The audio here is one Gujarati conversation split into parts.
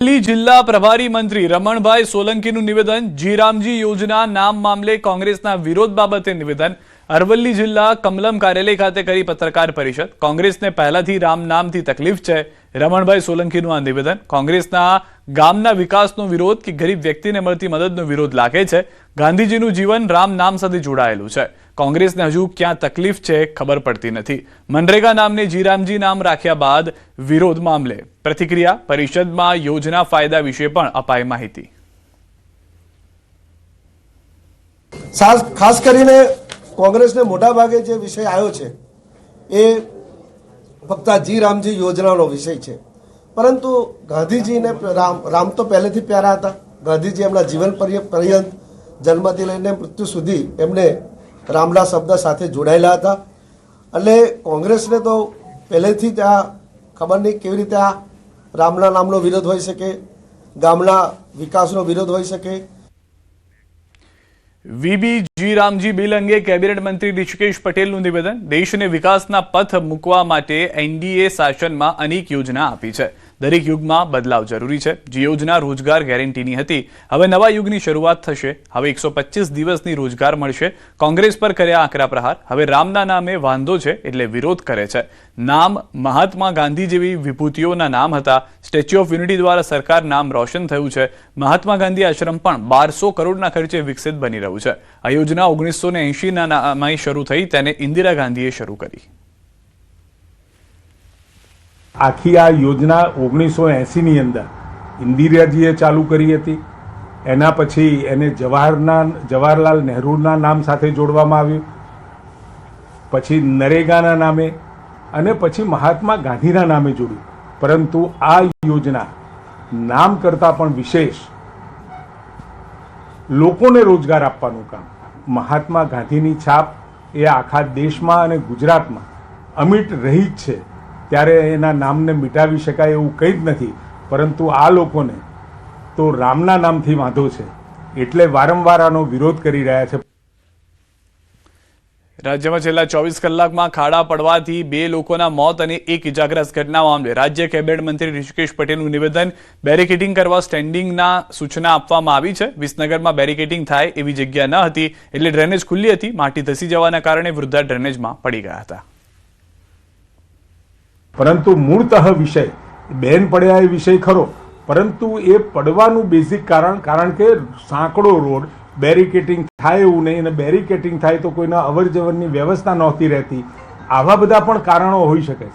અરવલ્લી જિલ્લા પ્રભારી મંત્રી રમણભાઈ સોલંકીનું નિવેદન। જીરામજી યોજના નામ મામલે કોંગ્રેસના વિરોધ બાબતે નિવેદન। અરવલ્લી જિલ્લા કમલમ કાર્યાલય ખાતે કરી પત્રકાર પરિષદ। કોંગ્રેસને પહેલાથી રામ નામથી તકલીફ છે, રમણભાઈ સોલંકીનું આ નિવેદન। કોંગ્રેસના ગામના વિકાસનો વિરોધ કે ગરીબ વ્યક્તિને મળતી મદદનો વિરોધ લાગે છે। ગાંધીજીનું જીવન રામ નામ સાથે જોડાયેલું છે। કોંગ્રેસને હજુ ક્યાં તકલીફ છે ખબર પડતી નથી। મનરેગા નામને જીરામજી નામ રાખ્યા બાદ વિરોધ મામલે પ્રતિક્રિયા। પરિષદમાં યોજના ફાયદા વિશે પણ અપાઈ માહિતી। ખાસ કરીને કોંગ્રેસને મોટા ભાગે જે વિષય આવ્યો છે એ ફક્ત જીરામજી યોજનાનો વિષય છે, પરંતુ ગાંધીજીને રામ તો પહેલેથી પ્યારા હતા। ગાંધીજી એમના જીવન પર્યંત જન્મથી લઈને મૃત્યુ સુધી એમને રામના શબ્દ સાથે જોડાયેલા હતા। એટલે કોંગ્રેસને તો પહેલેથી જ આ ખબર નહીં કેવી રીતે આ રામના નામનો વિરોધ હોઈ શકે, ગામના વિકાસનો વિરોધ હોઈ શકે। વીબી જીરામજી બિલ અંગે કેબિનેટ મંત્રી ઋષિકેશ પટેલનું નિવેદન। દેશને વિકાસના પથ મૂકવા માટે એનડીએ શાસનમાં અનેક યોજના આપી છે। દરેક યુગમાં બદલાવ જરૂરી છે। જે યોજના રોજગાર ગેરંટીની હતી, હવે નવા યુગની શરૂઆત થશે। હવે 125 દિવસની રોજગાર મળશે। કોંગ્રેસ પર કર્યા આકરા પ્રહાર। હવે રામના નામે વાંધો છે એટલે વિરોધ કરે છે। નામ મહાત્મા ગાંધી જેવી વિભૂતિઓના નામ હતા। સ્ટેચ્યુ ઓફ યુનિટી દ્વારા સરકાર નામ રોશન થયું છે। મહાત્મા ગાંધી આશ્રમ પણ 1200 કરોડના ખર્ચે વિકસિત બની રહ્યું છે। આ યોજના 1980ના નામે શરૂ થઈ, તેને ઇન્દિરા ગાંધીએ શરૂ કરી। આખી આ યોજના 1980ની અંદર ઇન્દિરાજીએ ચાલુ કરી હતી। એના પછી એને જવાહરલાલ નહેરુના નામ સાથે જોડવામાં આવ્યું, પછી નરેગાના નામે અને પછી મહાત્મા ગાંધીના નામે જોડ્યું। પરંતુ આ યોજના નામ કરતાં પણ વિશેષ લોકોને રોજગાર આપવાનું કામ। મહાત્મા ગાંધીની છાપ એ આખા દેશમાં અને ગુજરાતમાં અમિટ રહી જ છે, ત્યારે એના નામને મિટાવી શકાય એવું કંઈ જ નથી। પરંતુ આ લોકોને તો રામના નામથી વાંધો છે, એટલે વારંવાર આનો વિરોધ કરી રહ્યા છે। રાજ્યમાં છેલ્લા 24 કલાકમાં ખાડા પડવાથી 2 લોકોના મોત અને 1 ઇજાગ્રસ્ત ઘટના મામલે રાજ્ય કેબિનેટ મંત્રી ઋષિકેશ પટેલનું નિવેદન। બેરિકેડિંગ કરવા સ્ટેન્ડિંગના સૂચના આપવામાં આવી છે। વિસનગરમાં બેરિકેડિંગ થાય એવી જગ્યા ન હતી, એટલે ડ્રેનેજ ખુલ્લી હતી। માટી ધસી જવાના કારણે વૃદ્ધા ડ્રેનેજમાં પડી ગયા હતા। પરંતુ મૂળતઃ વિષય બેન પડ્યા એ વિષય ખરો, પરંતુ એ પડવાનું બેઝિક કારણ કે સાંકડો રોડ, બેરિકેટિંગ થાય એવું નહીં, અને બેરિકેટિંગ થાય તો કોઈના અવર જવરની વ્યવસ્થા નહોતી રહેતી। આવા બધા પણ કારણો હોઈ શકે છે।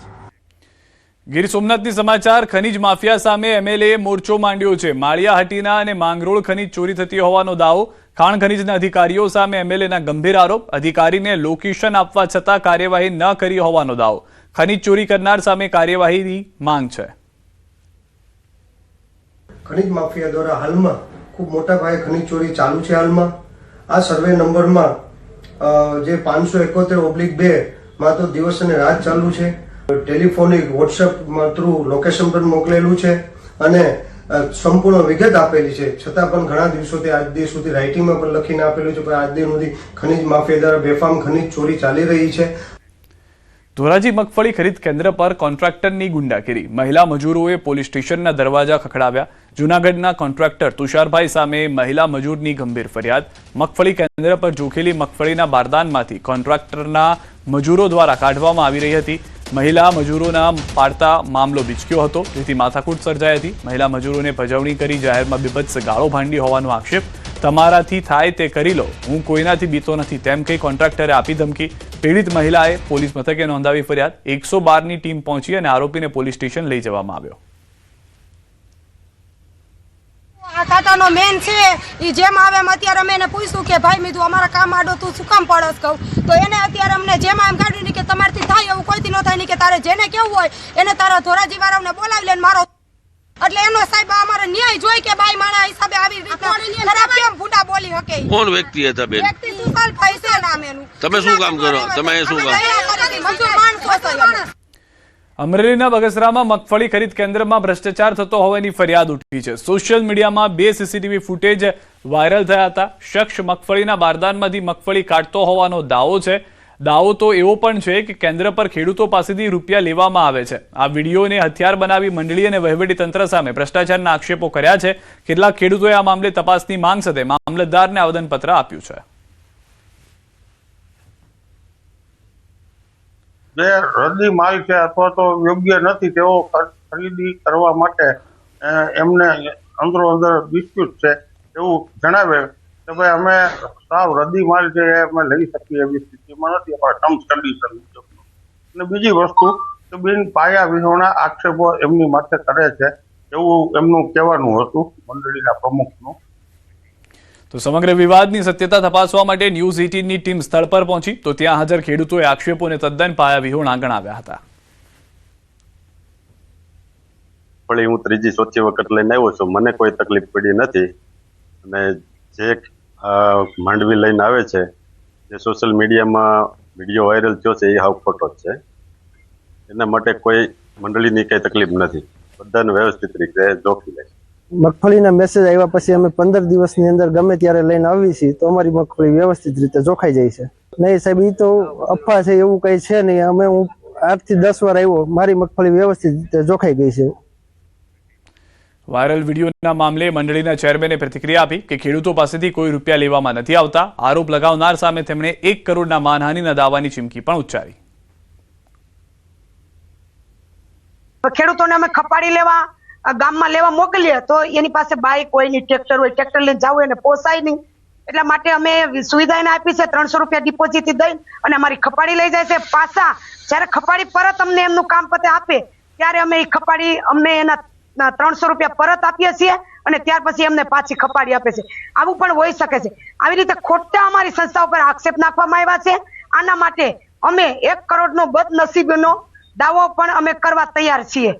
ગીર સોમનાથની સમાચાર। ખનીજ માફિયા સામે એમએલએ મોરચો માંડ્યો છે। માળિયાહાટીના અને માંગરોળ ખનીજ ચોરી થતી હોવાનો દાવો। ખાણ ખનીજના અધિકારીઓ સામે એમએલએના ગંભીર આરોપ। અધિકારીને લોકેશન આપવા છતાં કાર્યવાહી ન કરી હોવાનો દાવો। ખનીજ ચોરી કરનાર સામે કાર્યવાહીની માંગ છે। ખનીજ માફિયા દ્વારા હાલમાં ખૂબ મોટા પાયે ખનીજ ચોરી ચાલુ છે। હાલમાં આ સર્વે નંબરમાં જે 571/2 માં તો દિવસ અને રાત ચાલુ છે। ટેલિફોનિક વોટ્સએપ થ્રુ લોકેશન પર મોકલેલું છે અને સંપૂર્ણ વિગત આપેલી છે, છતાં પણ ઘણા દિવસોથી આજ દિવસ સુધી રાઇટિંગમાં પણ લખીને આપેલું છે, પણ આજ દિન સુધી ખનીજ માફિયા દ્વારા બેફામ ખનીજ ચોરી ચાલી રહી છે। ધોરાજી મગફળી ખરીદ કેન્દ્ર પર કોન્ટ્રાક્ટરની ગુંડાગીરી। મહિલા મજૂરોએ પોલીસ સ્ટેશનના દરવાજા ખખડાવ્યા। જૂનાગઢના કોન્ટ્રાક્ટર તુષારભાઈ સામે મહિલા મજૂરની ગંભીર ફરિયાદ। મગફળી કેન્દ્ર પર જોખેલી મગફળીના બારદાનમાંથી કોન્ટ્રાક્ટરના મજૂરો દ્વારા કાઢવામાં આવી રહી હતી। મહિલા મજૂરોના પાડતા મામલો બીચક્યો હતો, જેથી માથાકૂટ સર્જાઈ હતી। મહિલા મજૂરોને ભજવણી કરી જાહેરમાં બીભત્સ ગાળો ભાંડી હોવાનો આક્ષેપ। તમારાથી થાય તે કરી લો, હું કોઈનાથી બીતો નથી, તેમ કહી કોન્ટ્રાક્ટરે આપી ધમકી। પીડિત મહિલાએ પોલીસ મથકે નોંધાવી ફરિયાદ। 112ની ટીમ પહોંચી અને આરોપીને પોલીસ સ્ટેશન લઈ જવામાં આવ્યો। આ કાકાનો મેન છે, એ જેમ આવે એમ અત્યારે અમે એને પૂછ્યું કે ભાઈ મીધું અમારા કામ આડો તું શું કામ પડસ કહું, તો એને અત્યારે અમને જેમ એમ કાઢ્યું કે તમારથી થાય એવું કોઈથી ન થાય નહીં, કે તારે જેને કેવું હોય એને તારા ધોરાજી વાળાને બોલાવી લે મારો, એટલે એનો સાહેબ અમારે ન્યાય જોઈ કે બાઈ માણા હિસાબે આવી રીતે ખરાબ કેમ ભૂંડા બોલી શકે। કોણ વ્યક્તિ હતા બેન? વ્યક્તિ તુષારભાઈ છે નામ એનું। તમે શું કામ કરો? તમે શું કામ? મજૂર માણસો છે। અમરેલીના બગસરામાં મગફળી ખરીદ કેન્દ્રમાં ભ્રષ્ટાચાર થતો હોવાની ફરિયાદ ઉઠી છે। સોશિયલ મીડિયામાં 2 સીસીટીવી ફૂટેજ વાયરલ થયા હતા। શખ્સ મગફળીના બારદાનમાંથી મગફળી કાઢતો હોવાનો દાવો છે। દાવો તો એવો પણ છે કે કેન્દ્ર પર ખેડૂતો પાસેથી રૂપિયા લેવામાં આવે છે. આ વિડીયોને હથિયાર બનાવી મંડળી અને વહીવટીતંત્ર સામે ભ્રષ્ટાચારના આક્ષેપો કર્યા છે. કેટલાક ખેડૂતોએ આ મામલે તપાસની માંગ સાથે મામલતદારને આવેદનપત્ર આપ્યું છે. જે રદ્દી માલ છે અથવા તો યોગ્ય નથી તેઓ ખરીદી કરવા માટે એમને અંદરો અંદર ડિસ્પ્યુટ છે એવું જણાવે કે ભાઈ અમે સાવ રદ્દી માલ છે એ અમે લઈ શકીએ એવી સ્થિતિમાં નથી, અમારા ટર્મ્સ કન્ડિશન મુજબનો. અને બીજી વસ્તુ કે બિન પાયા વિહોણા આક્ષેપો એમની માથે કરે છે એવું એમનું કહેવાનું હતું મંડળીના પ્રમુખનું. તો સમગ્ર વિવાદની સત્યતા તપાસવા માટે ન્યૂઝ 18ની ટીમ સ્થળ પર પહોંચી તો ત્યાં હાજર ખેડૂતોએ આક્ષેપોને તદ્દન પાયાવિહોણા ગણાવ્યા હતા. ફળી હું ચોથી વખત લઈને આવ્યો છું, મને કોઈ તકલીફ પડી નથી. અને જે માંડવી લઈને આવે છે, જે સોશિયલ મીડિયામાં વિડીયો વાયરલ થયો છે એ હાવ ખોટો જ છે. એના માટે કોઈ મંડળીની કઈ તકલીફ નથી, બધાને વ્યવસ્થિત રીતે જોખી લે છે. મગફળીના મેસેજ આવ્યા પછી અમે 15 દિવસની અંદર ગમે ત્યારે લઈને આવીએ છીએ તો અમારી મગફળી વ્યવસ્થિત રીતે જોખાઈ જાય છે. નહીં સાહેબ, એ તો અફવા છે, એવું કઈ છે નહીં. હું 8 થી 10 વાર આવ્યો, મારી મગફળી વ્યવસ્થિત રીતે જોખાઈ ગઈ છે. વાયરલ વિડીયોના મામલે મંડળીના ચેરમેને પ્રતિક્રિયા આપી કે ખેડૂતો પાસેથી કોઈ રૂપિયા લેવામાં નથી આવતા. આરોપ લગાવનાર સામે તેમણે 1 કરોડના માનહાનિના દાવાની ચીમકી પણ ઉચ્ચારી. ખેડૂતોને અમે ખપાડી લેવા ગામમાં લેવા મોકલીએ તો એની પાસે બાઇક હોય ની ટ્રેક્ટર હોય, ટ્રેક્ટર લઈને જવું એને પોસાય નહીં. એટલા માટે અમે સુવિધા એને આપી છે. 300 રૂપિયા ડિપોઝિટ દઈ અને અમારી ખપાડી લઈ જાય છે. પાછા જયારે ખપાડી પરત અમને એમનું કામ પતે આપે ત્યારે અમે એ ખપાડી અમને એના 300 રૂપિયા પરત આપીએ છીએ અને ત્યાર પછી એમને પાછી ખપાડી આપે છે. આવું પણ હોઈ શકે છે. આવી રીતે ખોટા અમારી સંસ્થા ઉપર આક્ષેપ નાખવામાં આવ્યા છે. આના માટે અમે 1 કરોડનો બદનસીબનો દાવો પણ અમે કરવા તૈયાર છીએ.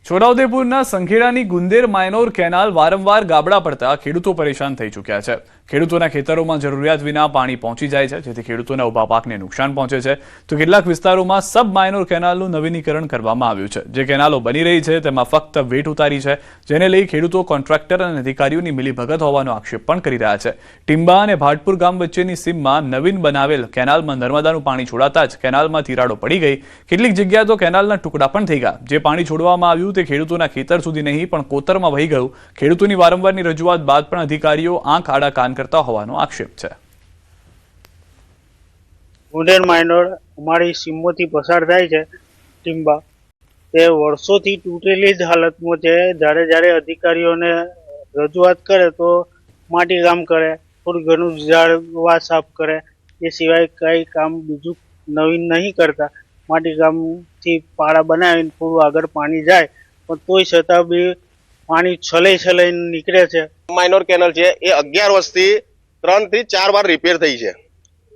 છોટાઉદેપુરના સંખેડાની ગુંદેર માયનોર કેનાલ વારંવાર ગાબડા પડતા ખેડૂતો પરેશાન થઈ ચૂક્યા છે. ખેડૂતોના ખેતરોમાં જરૂરિયાત વિના પાણી પહોંચી જાય છે, જેથી ખેડૂતોના ઉભા પાકને નુકસાન પહોંચે છે. તો કેટલાક વિસ્તારોમાં સબ માયનોર કેનાલનું નવીનીકરણ કરવામાં આવ્યું છે. જે કેનાલો બની રહી છે તેમાં ફક્ત વેટ ઉતારી છે, જેને લઈ ખેડૂતો કોન્ટ્રાક્ટર અને અધિકારીઓની મિલીભગત હોવાનો આક્ષેપ પણ કરી રહ્યા છે. ટીંબા અને ભાટપુર ગામ વચ્ચેની સીમમાં નવીન બનાવેલ કેનાલમાં નર્મદાનું પાણી છોડાતા જ કેનાલમાં તિરાડો પડી ગઈ. કેટલીક જગ્યાએ તો કેનાલના ટુકડા પણ થઈ ગયા. જે પાણી છોડવામાં આવ્યું તે ખેડૂતોના ખેતર સુધી નહીં પણ કોતરમાં વહી ગયું. ખેડૂતોની વારંવારની રજૂઆત બાદ પણ અધિકારીઓ આંખ આડા કાન કરતા હોવાનો આક્ષેપ છે. ગુંદેર માયનોર અમારી સીમોથી પસાર થાય છે. ટીંબા તે વર્ષોથી તૂટેલી જ હાલતમાં છે. જ્યારે અધિકારીઓને રજૂઆત કરે તો માટી કામ કરે, થોડું ઘણું ઝાડવા સાફ કરે, એ સિવાય કઈ કામ બીજું નવીન નહીં કરતા. માટી કામથી પાળા બનાવીને થોડું આગળ પાણી જાય પણ તોય છતાં બી પાણી છલાઈ નીકળે છે. માઇનોર કેનલ છે એ 11 વર્ષથી 3 થી 4 વાર રિપેર થઈ છે.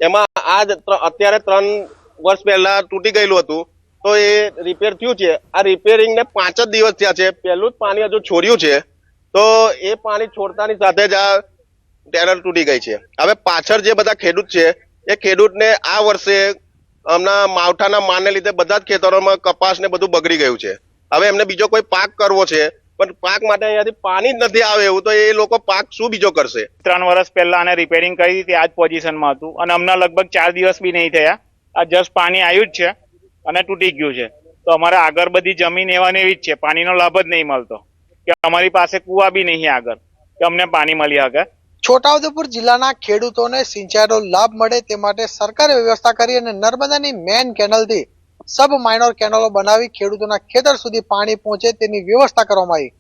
એમાં અત્યારે 3 વર્ષ પહેલા તૂટી ગયેલું હતું તો એ રિપેર થયું છે. આ રિપેરિંગ ને 5 જ દિવસ થયા છે. પહેલું જ પાણી હજુ છોડ્યું છે તો એ પાણી છોડતાની સાથે જ આ કેનલ તૂટી ગઈ છે. હવે પાછળ જે બધા ખેડૂત છે એ ખેડૂતને આ વર્ષે હમણાં માવઠાના મારને લીધે બધા જ ખેતરોમાં કપાસ ને બધું બગડી ગયું છે. હવે એમને બીજો કોઈ પાક કરવો છે પણ પાક માટે અહીંયાથી પાણી જ નથી આવે એવું, તો એ લોકો પાક શું બીજો કરશે? 3 વર્ષ પહેલા આને રિપેરિંગ કરી હતી, આ જ પોઝિશનમાં હતું અને હમણાં લગભગ 4 દિવસ બી નહીં થયા. આ જસ્ટ પાણી આવ્યું જ છે અને તૂટી ગયું છે. તો અમારે આગળ બધી જમીન એવાની એવી જ છે, પાણીનો લાભ જ નહીં મળતો કે અમારી પાસે કુવા બી નહીં આગળ કે અમને પાણી મળી શકે. છોટાઉદેપુર જિલ્લાના ખેડૂતોને સિંચાઈનો લાભ મળે તે માટે સરકારે વ્યવસ્થા કરી અને નર્મદાની મેન કેનલથી સબ માઇનોર કેનલો બનાવી ખેડૂતોના ખેતર સુધી પાણી પહોંચે તેની વ્યવસ્થા કરવામાં આવી.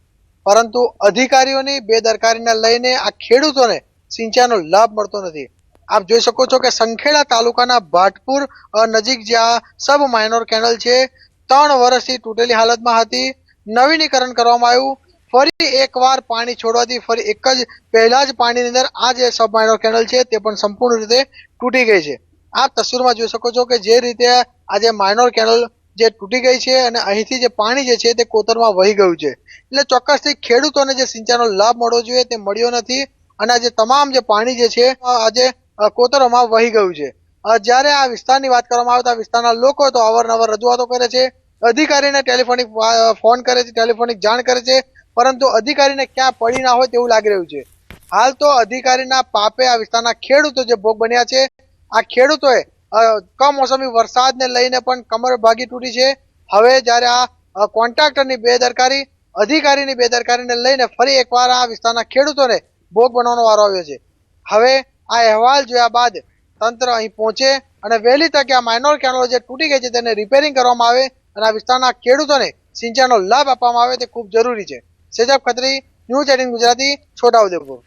પરંતુ અધિકારીઓની બેદરકારીને લઈને આ ખેડૂતોને સિંચાઈનો લાભ મળતો નથી. આપ જોઈ શકો છો કે સંખેડા તાલુકાના ભાટપુર નજીક જ્યાં સબ માઇનોર કેનલ છે 3 વર્ષથી તૂટેલી હાલતમાં હતી. નવીનીકરણ કરવામાં આવ્યું. ફરી એકવાર પાણી છોડવાથી ફરી એક જ પહેલા જ પાણીની અંદર આ જે સબ માઇનોર કેનલ છે તે પણ સંપૂર્ણ રીતે તૂટી ગઈ છે. આપ તસવીરમાં જોઈ શકો છો કે જે રીતે આ જે માઇનોર કેનલ જે તૂટી ગઈ છે અને અહીંથી જે પાણી જે છે તે કોતરમાં વહી ગયું છે. એટલે ચોક્કસથી ખેડૂતોને જે સિંચાઈનો લાભ મળવો જોઈએ તે મળ્યો નથી અને આજે તમામ જે પાણી જે છે આજે કોતરોમાં વહી ગયું છે. જ્યારે આ વિસ્તારની વાત કરવામાં આવે તો આ વિસ્તારના લોકો તો અવારનવાર રજૂઆતો કરે છે, અધિકારીને ટેલિફોનિક ફોન કરે છે, ટેલિફોનિક જાણ કરે છે, પરંતુ અધિકારીને ક્યાં પડી ના હોય તેવું લાગી રહ્યું છે. હાલ તો અધિકારીના પાપે આ વિસ્તારના ખેડૂતો જે ભોગ બન્યા છે. આ ખેડૂતોએ કમોસમી વરસાદને લઈને પણ કમર ભાગી તૂટી છે. હવે જ્યારે આ કોન્ટ્રાક્ટરની બેદરકારી, અધિકારીની બેદરકારીને લઈને ફરી એકવાર આ વિસ્તારના ખેડૂતોને ભોગ બનવાનો વારો આવ્યો છે. હવે આ અહેવાલ જોયા બાદ તંત્ર અહીં પહોંચે અને વહેલી તકે આ માઇનોર કેનલો જે તૂટી ગઈ છે તેને રિપેરિંગ કરવામાં આવે અને આ વિસ્તારના ખેડૂતોને સિંચાઈનો લાભ આપવામાં આવે તે ખૂબ જરૂરી છે. સેજબ ખત્રી, ન્યૂઝ 18 ગુજરાતી, છોટાઉદેપુર.